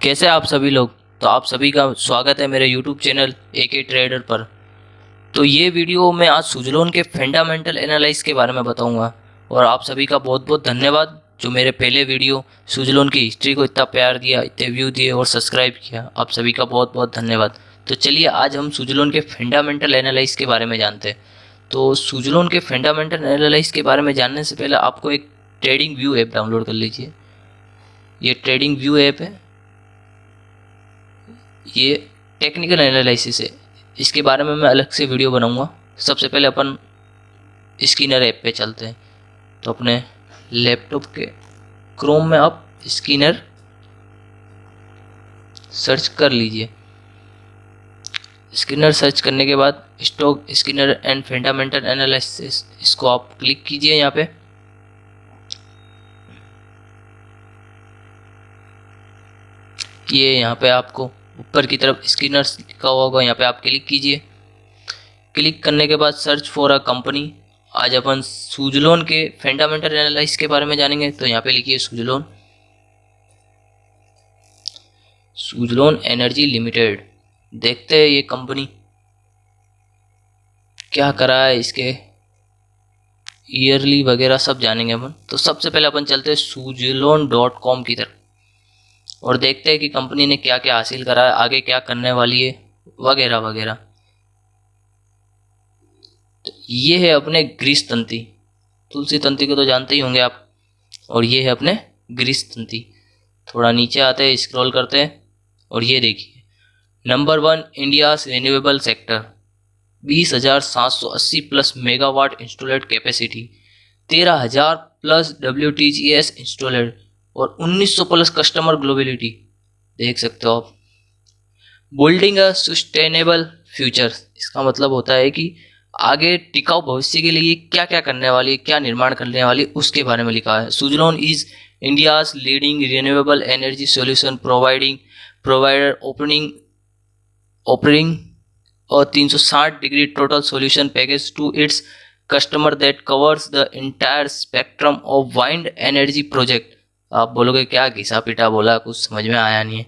कैसे आप सभी लोग। तो आप सभी का स्वागत है मेरे YouTube चैनल AK ट्रेडर पर। तो ये वीडियो मैं आज सुजलोन के फंडामेंटल एनालिसिस के बारे में बताऊंगा और आप सभी का बहुत बहुत धन्यवाद जो मेरे पहले वीडियो सुजलोन की हिस्ट्री को इतना प्यार दिया, इतने व्यू दिए और सब्सक्राइब किया। आप सभी का बहुत बहुत धन्यवाद। तो चलिए आज हम सुजलोन के फंडामेंटल एनालिसिस के बारे में जानते हैं। तो सुजलोन के फंडामेंटल एनालिसिस के बारे में जानने से पहले आपको एक ट्रेडिंग व्यू ऐप डाउनलोड कर लीजिए। ये ट्रेडिंग व्यू ऐप है, ये टेक्निकल एनालिसिस है। इसके बारे में मैं अलग से वीडियो बनाऊंगा। सबसे पहले अपन स्किनर ऐप पे चलते हैं। तो अपने लैपटॉप के क्रोम में आप स्किनर सर्च कर लीजिए। स्किनर सर्च करने के बाद stock Skinner and fundamental analysis, इसको आप क्लिक कीजिए। यहाँ पे यहाँ पे आपको ऊपर की तरफ स्किनर लिखा हुआ होगा, यहाँ पे आप क्लिक कीजिए। क्लिक करने के बाद सर्च फॉर अ कंपनी। आज अपन सुजलोन के फंडामेंटल एनालिसिस के बारे में जानेंगे। तो यहाँ पे लिखिए सुजलोन, सुजलोन एनर्जी लिमिटेड। देखते हैं ये कंपनी क्या करा है, इसके ईयरली वगैरह सब जानेंगे अपन। तो सबसे पहले अपन चलते हैं sujalon.com की तरफ और देखते हैं कि कंपनी ने क्या क्या हासिल करा है, आगे क्या करने वाली है वगैरह वगैरह। तो ये है अपने ग्रीस तंती। तुलसी तंती को तो जानते ही होंगे आप। और ये है अपने ग्रीस तंती। थोड़ा नीचे आते हैं, स्क्रॉल करते हैं और ये देखिए number 1 India renewable sector, 20,780 plus megawatt installed capacity, 13,000 plus WTGS installed और 1900 प्लस कस्टमर ग्लोबलिटी। देख सकते हो आप। बिल्डिंग अ सस्टेनेबल फ्यूचर, इसका मतलब होता है कि आगे टिकाऊ भविष्य के लिए क्या क्या करने वाली है, क्या निर्माण करने वाली है, उसके बारे में लिखा है। Suzlon is India's leading renewable energy solution provider offering और 360 degree total solution package to its customer that covers the entire spectrum of wind energy project. आप बोलोगे क्या घिसा पिटा बोला, कुछ समझ में आया नहीं है।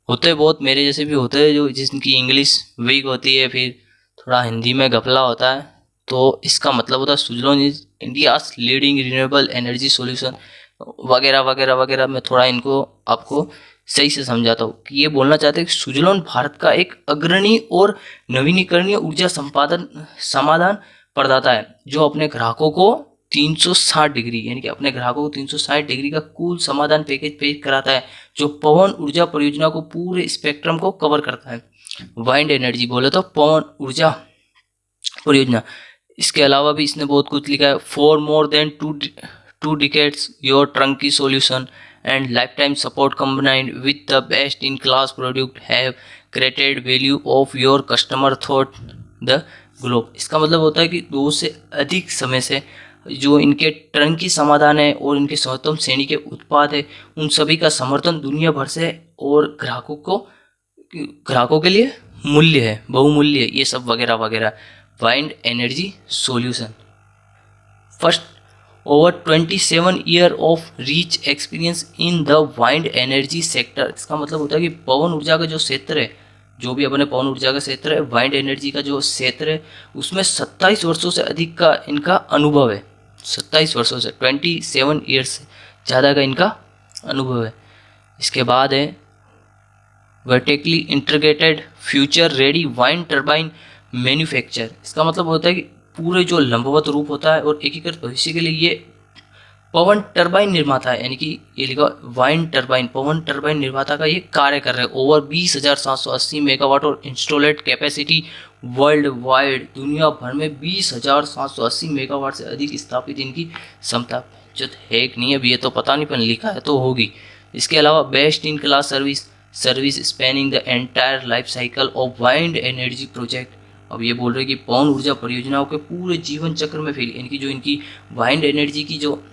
होते बहुत मेरे जैसे भी होते हैं जो जिनकी इंग्लिश वीक होती है, फिर थोड़ा हिंदी में घपला होता है। तो इसका मतलब होता है Suzlon is India's leading renewable energy solution वगैरह वगैरह वगैरह। मैं थोड़ा इनको आपको सही से समझाता हूँ कि ये बोलना चाहते हैं कि सुजलोन भारत का एक अग्रणी और नवीनीकरणीय ऊर्जा संपादन समाधान प्रदाता है जो अपने ग्राहकों को 360 डिग्री यानी कि अपने ग्राहकों को 360 डिग्री का कूल समाधान पैकेज पेश कराता है जो पवन ऊर्जा परियोजना को पूरे स्पेक्ट्रम को कवर करता है। वाइंड एनर्जी बोले तो पवन ऊर्जा परियोजना। इसके अलावा भी इसने बहुत कुछ लिखा है। For more than two decades your turnkey solution and life time support combined with the best in class product have created value of your customer throughout the globe. इसका मतलब होता है कि 2 से अधिक समय से जो इनके टर्नकी समाधान है और इनके सर्वोत्तम श्रेणी के उत्पाद है, उन सभी का समर्थन दुनिया भर से और ग्राहकों के लिए मूल्य है, बहुमूल्य है, ये सब वगैरह वगैरह। Wind energy solution first over 27 year of rich experience in the wind energy sector. इसका मतलब होता है कि पवन ऊर्जा का जो क्षेत्र है, जो भी अपने पवन ऊर्जा का क्षेत्र है, वाइंड एनर्जी का जो क्षेत्र है, उसमें 27 वर्षों से अधिक का इनका अनुभव है। 27 वर्षों से 27 ईयर्स से ज़्यादा का इनका अनुभव है। इसके बाद है vertically integrated future ready wind turbine manufacture. इसका मतलब होता है कि पूरे जो लंबवत रूप होता है और एकीकृत भविष्य के लिए ये पवन टर्बाइन निर्माता है, यानी कि ये लिखा वाइंड टर्बाइन, पवन टर्बाइन निर्माता का ये कार्य कर रहे हैं। ओवर 20,780 मेगावाट और इंस्टॉलेड कैपेसिटी वर्ल्ड वाइड, दुनिया भर में 20,780 मेगावाट से अधिक स्थापित इनकी क्षमता जो है कि नहीं, अब ये तो पता नहीं पर लिखा है तो होगी। इसके अलावा best in class service spanning the entire life cycle of wind energy project. अब ये बोल रहे हैं कि पवन ऊर्जा परियोजनाओं के पूरे जीवन चक्र में फैली, यानी कि जो इनकी वाइंड एनर्जी की जो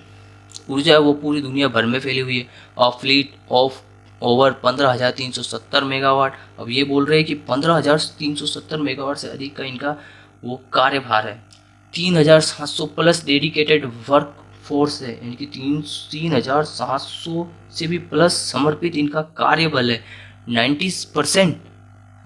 ऊर्जा है वो पूरी दुनिया भर में फैली हुई है। और फ्लीट ऑफ ओवर 15,370 मेगावाट। अब ये बोल रहे हैं कि 15,370 मेगावाट से अधिक का इनका वो कार्यभार है। 3,700 प्लस डेडिकेटेड वर्क फोर्स है, यानी कि 3,700 से भी प्लस समर्पित इनका कार्यबल है। 90%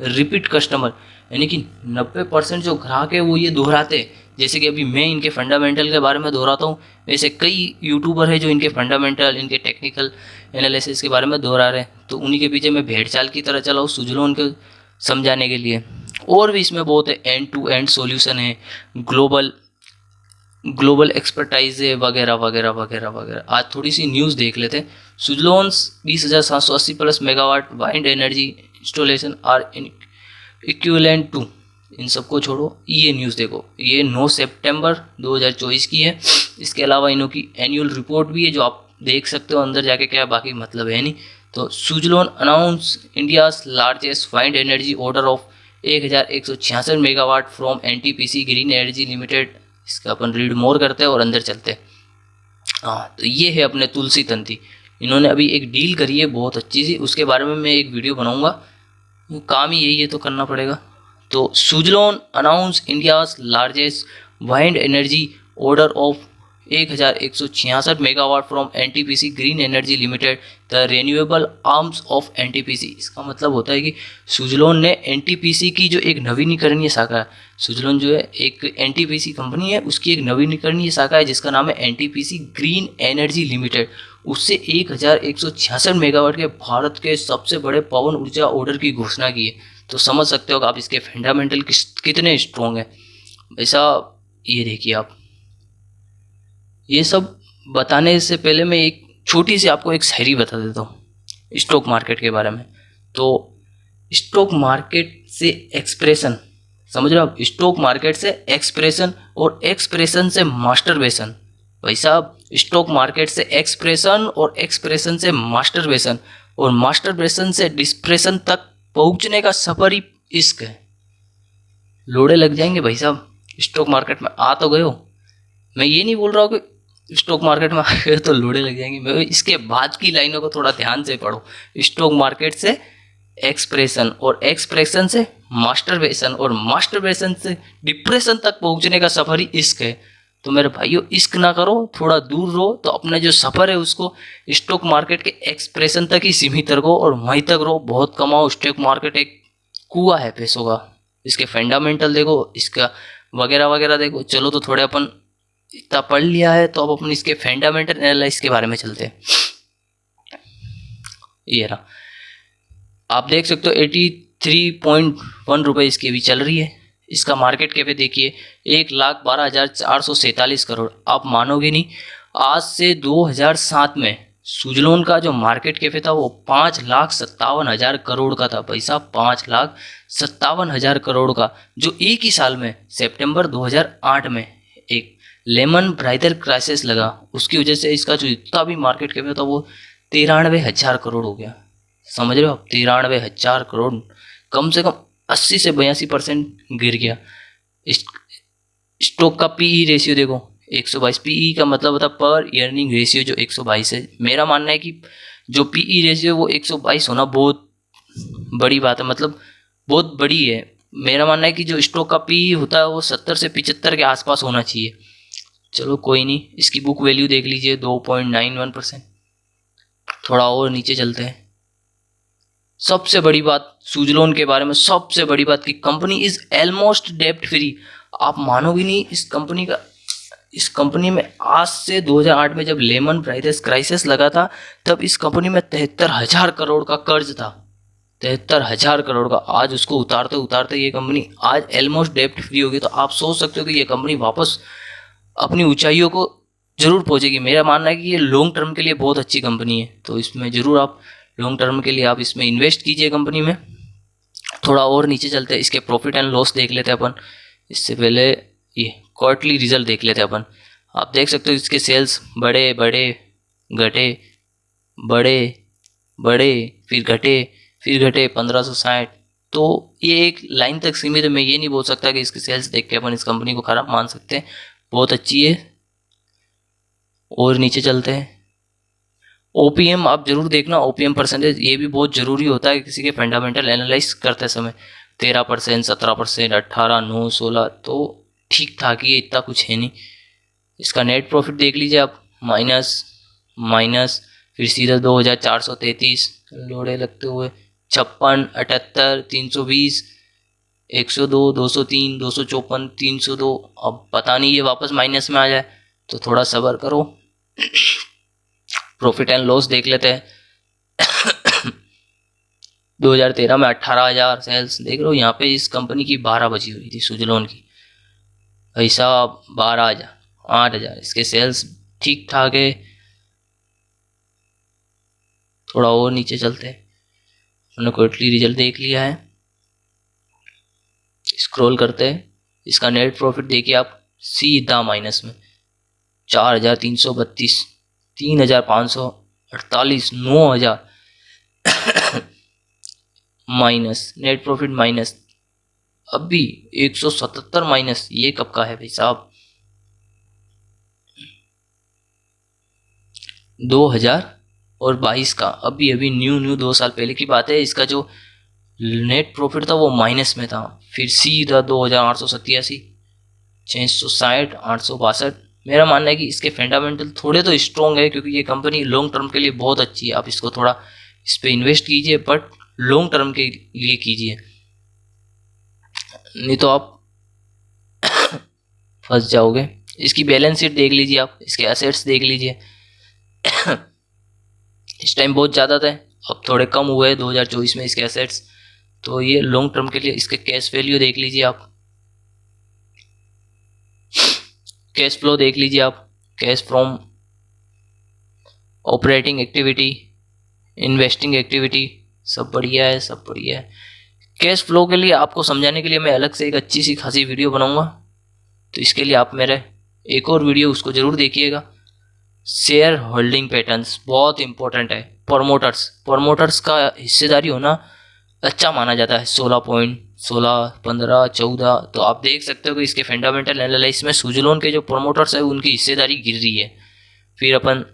रिपीट कस्टमर, यानी कि 90% जो ग्राहक है वो ये दोहराते हैं। जैसे कि अभी मैं इनके फंडामेंटल के बारे में दोहराता हूँ, वैसे कई यूट्यूबर है जो इनके फंडामेंटल, इनके टेक्निकल एनालिसिस के बारे में दोहरा रहे हैं। तो उन्हीं के पीछे मैं भेड़ चाल की तरह चला हूँ सुजलोन को समझाने के लिए। और भी इसमें बहुत है, एंड टू एंड सॉल्यूशन है, ग्लोबल एक्सपर्टाइज है, वगैरह वगैरह वगैरह वगैरह। आज थोड़ी सी न्यूज़ देख लेते हैं। Suzlon's 20,780 plus megawatt wind energy installation are equivalent to, इन सबको छोड़ो, ये न्यूज़ देखो, ये 9 सितंबर 2024 की है। इसके अलावा इन्हों की एनुअल रिपोर्ट भी है जो आप देख सकते हो अंदर जाके, क्या बाकी मतलब है नहीं। तो Suzlon announce India's largest wind energy order of 1166 megawatt from NTPC green energy limited. इसका अपन रीड मोर करते हैं और अंदर चलते हैं। हाँ, तो ये है अपने तुलसी तंती, इन्होंने अभी एक डील करी है बहुत अच्छी सी, उसके बारे में मैं एक वीडियो बनाऊंगा, काम ही यही है तो करना पड़ेगा। तो Suzlon announce India's largest wind energy order of 1166 megawatt from NTPC green energy limited, the renewable arms of NTPC. इसका मतलब होता है कि सुजलोन ने एनटीपीसी की जो एक नवीनीकरणीय शाखा है, सुजलोन जो है एक एनटीपीसी कंपनी है, उसकी एक नवीनीकरणीय शाखा है जिसका नाम है एनटीपीसी ग्रीन एनर्जी लिमिटेड, उससे 1166 मेगावाट के भारत के सबसे बड़े पवन ऊर्जा ऑर्डर की घोषणा की है। तो समझ सकते हो कि आप इसके फंडामेंटल कितने स्ट्रॉन्ग है। ऐसा ये देखिए आप, ये सब बताने से पहले मैं एक छोटी सी आपको एक शायरी बता देता हूँ स्टॉक मार्केट के बारे में। तो स्टॉक मार्केट से एक्सप्रेशन, समझ रहे हो आप, स्टॉक मार्केट से एक्सप्रेशन और एक्सप्रेशन से मास्टरबेशन। भाई साहब, स्टॉक मार्केट से एक्सप्रेशन और एक्सप्रेशन से मास्टरबेशन और मास्टरबेशन से डिस्प्रेशन तक पहुंचने का सफर ही इश्क है। लोड़े लग जाएंगे भाई साहब, स्टॉक मार्केट में आ तो गए हो। मैं ये नहीं बोल रहा हूँ कि स्टॉक मार्केट में आ गए तो लोड़े लग जाएंगे, मैं इसके बाद की लाइनों को थोड़ा ध्यान से पढ़ो। स्टॉक मार्केट से एक्सप्रेशन और एक्सप्रेशन से मास्टरबेशन और मास्टरबेशन से डिप्रेशन तक पहुंचने का सफर ही इश्क है। तो मेरे भाइयों, इश्क ना करो, थोड़ा दूर रहो, तो अपना जो सफ़र है उसको स्टॉक मार्केट के एक्सप्रेशन तक ही सीमित रखो और वहीं तक रहो, बहुत कमाओ। स्टॉक मार्केट एक कुआं है पैसों का, इसके फंडामेंटल देखो, इसका वगैरह वगैरह देखो। चलो, तो थोड़े अपन इतना पढ़ लिया है तो अब अपन इसके फंडामेंटल एनालिसिस के बारे में चलते हैं। ये रहा, आप देख सकते हो 83.1 रुपये इसकी अभी चल रही है। इसका मार्केट कैप देखिए 1,12,447 करोड़। आप मानोगे नहीं, आज से 2007 में सुजलोन का जो मार्केट कैप था वो 5,57,000 करोड़ का था। भाई साहब, 5,57,000 करोड़ का, जो एक ही साल में सितंबर 2008 में एक लेमन ब्रदर क्राइसिस लगा, उसकी वजह से इसका जो इतना भी मार्केट कैप था वो 93,000 करोड़ हो गया। समझ रहे हो आप, 93,000 करोड़, कम से कम 80 से 82% गिर गया। स्टॉक का पीई रेशियो देखो 122, पीई का मतलब होता है पर अर्निंग रेशियो, जो 122 है। मेरा मानना है कि जो पीई रेशियो वो 122 होना बहुत बड़ी बात है, मतलब बहुत बड़ी है। मेरा मानना है कि जो स्टॉक का पीई होता है वो 70 से 75 के आसपास होना चाहिए। चलो कोई नहीं, इसकी बुक वैल्यू देख लीजिए 2.91%। थोड़ा और नीचे चलते हैं। सबसे बड़ी बात सुजलोन के बारे में, सबसे बड़ी बात कि कंपनी इज ऑलमोस्ट डेब्ट फ्री। आप मानोगे नहीं, इस कंपनी में आज से 2008 में जब लेमन ब्रदर्स क्राइसिस लगा था तब इस कंपनी में 73,000 करोड़ का कर्ज था। 73,000 करोड़ का। आज उसको उतारते उतारते ये कंपनी आज ऑलमोस्ट डेब्ट फ्री होगी। तो आप सोच सकते हो कि ये कंपनी वापस अपनी ऊंचाइयों को जरूर पहुंचेगी। मेरा मानना है कि ये लॉन्ग टर्म के लिए बहुत अच्छी कंपनी है, तो इसमें जरूर आप लॉन्ग टर्म के लिए आप इसमें इन्वेस्ट कीजिए कंपनी में। थोड़ा और नीचे चलते हैं, इसके प्रॉफिट एंड लॉस देख लेते हैं अपन। इससे पहले ये क्वार्टरली रिजल्ट देख लेते हैं अपन। आप देख सकते हो इसके सेल्स बड़े बड़े घटे, बड़े बड़े फिर घटे 1560। तो ये एक लाइन तक सीमित है। मैं ये नहीं बोल सकता कि इसके सेल्स देख के अपन इस कंपनी को खराब मान सकते हैं, बहुत अच्छी है। और नीचे चलते हैं, ओपीएम आप जरूर देखना, ओपीएम परसेंटेज ये भी बहुत ज़रूरी होता है किसी के फंडामेंटल एनालाइज करते समय। 13%, 17%, 18, 9, 16, तो ठीक ठाक ही है, इतना कुछ है नहीं। इसका नेट प्रॉफिट देख लीजिए आप, माइनस फिर सीधा 2,433 लोड़े लगते हुए 56, 78, 320, 102, 203, 254, 302। अब पता नहीं ये वापस माइनस में आ जाए, तो थोड़ा सब्र करो। प्रॉफिट एंड लॉस देख लेते हैं। 2013 में 18,000 सेल्स देख रहे हो। यहाँ पे इस कंपनी की 12 बची हुई थी सुजलोन की, भाई साहब 12,000, 8,000। इसके सेल्स ठीक ठाक है। थोड़ा और नीचे चलते हैं, हमने क्वार्टरली रिजल्ट देख लिया है। स्क्रॉल करते हैं, इसका नेट प्रॉफिट देखिए आप, सीधा माइनस में 4,332, 3,548, 9,000 माइनस, नेट प्रॉफिट माइनस। अभी 177 माइनस, ये कब का है भाई साहब? 2022 का, अभी अभी न्यू 2 साल पहले की बात है। इसका जो नेट प्रॉफिट था वो माइनस में था। फिर सीधा 2,887, 660, 862। मेरा मानना है कि इसके फंडामेंटल थोड़े तो स्ट्रॉन्ग है, क्योंकि ये कंपनी लॉन्ग टर्म के लिए बहुत अच्छी है। आप इसको थोड़ा इस पर इन्वेस्ट कीजिए, बट लॉन्ग टर्म के लिए कीजिए, नहीं तो आप फंस जाओगे। इसकी बैलेंस शीट देख लीजिए आप, इसके एसेट्स देख लीजिए। इस टाइम बहुत ज़्यादा थे, अब थोड़े कम हुए 2024 में इसके एसेट्स। तो ये लॉन्ग टर्म के लिए इसके कैश वैल्यू देख लीजिए आप, कैश फ्लो देख लीजिए आप, cash from operating activity, investing activity, सब बढ़िया है, सब बढ़िया है। कैश फ्लो के लिए आपको समझाने के लिए मैं अलग से एक अच्छी सी खासी वीडियो बनाऊंगा, तो इसके लिए आप मेरे एक और वीडियो उसको ज़रूर देखिएगा। शेयर होल्डिंग पैटर्न्स बहुत इंपॉर्टेंट है। प्रमोटर्स का हिस्सेदारी होना अच्छा माना जाता है, 16.16, 15, 14। तो आप देख सकते हो कि इसके फंडामेंटल एनालिसिस में सुजलोन के जो प्रमोटर्स है उनकी हिस्सेदारी गिर रही है। फिर अपन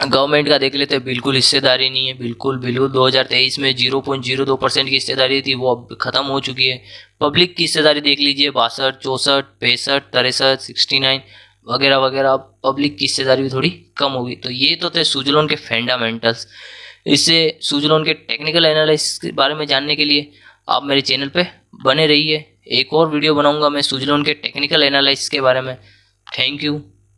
गवर्नमेंट का देख लेते हैं, बिल्कुल हिस्सेदारी नहीं है, बिल्कुल 2023 में 0.02% की हिस्सेदारी थी, वो अब खत्म हो चुकी है। पब्लिक की हिस्सेदारी देख लीजिए, 62, 64, 65, 63, 69 वगैरह वगैरह। पब्लिक की हिस्सेदारी भी थोड़ी कम होगी। तो ये तो थे सुजलोन के फंडामेंटल्स। इससे सुजलोन के टेक्निकल एनालिसिस के बारे में जानने के लिए आप मेरे चैनल पे बने रहिए। एक और वीडियो बनाऊंगा मैं सुजलोन के टेक्निकल एनालिसिस के बारे में। थैंक यू,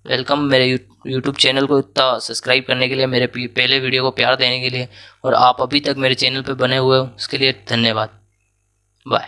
वेलकम मेरे यूट्यूब चैनल को इतना सब्सक्राइब करने के लिए, मेरे पहले वीडियो को प्यार देने के लिए, और आप अभी तक मेरे चैनल पे बने हुए हो उसके लिए धन्यवाद। बाय।